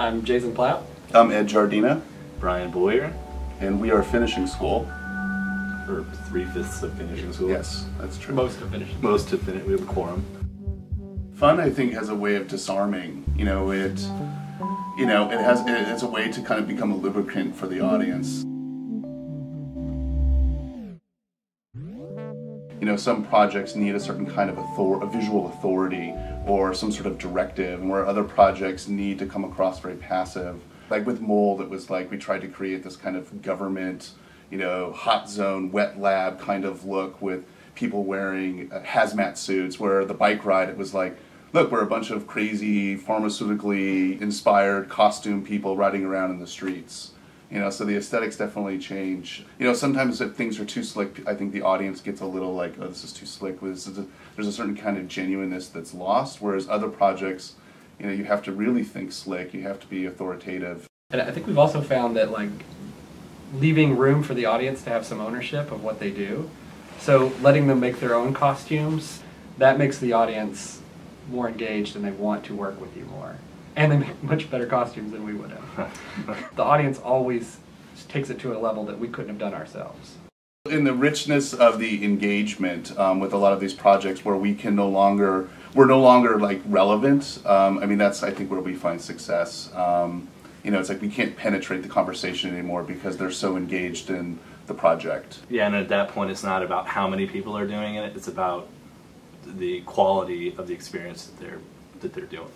I'm Jason Platt. I'm Ed Jardina. Brian Boyer. And we are finishing school. Or 3/5 of finishing school. Yes, that's true. Most of finishing. Most to finish. We have a quorum. Fun, I think, has a way of disarming. It's a way to kind of become a lubricant for the audience. Some projects need a certain kind of a visual authority or some sort of directive, and where other projects need to come across very passive. Like with Mold, it was like we tried to create this kind of government, hot zone, wet lab kind of look with people wearing hazmat suits, where the bike ride, it was like, look, we're a bunch of crazy pharmaceutically inspired costume people riding around in the streets. So the aesthetics definitely change. Sometimes if things are too slick, I think the audience gets a little like, oh, this is too slick. There's a certain kind of genuineness that's lost, whereas other projects, you have to really think slick, you have to be authoritative. And I think we've also found that leaving room for the audience to have some ownership of what they do. So letting them make their own costumes, that makes the audience more engaged and they want to work with you more. And they make much better costumes than we would have. The audience always takes it to a level that we couldn't have done ourselves. In the richness of the engagement with a lot of these projects where we're no longer like relevant, that's I think where we find success. It's like we can't penetrate the conversation anymore because they're so engaged in the project. Yeah, and at that point it's not about how many people are doing it, it's about the quality of the experience that they're doing.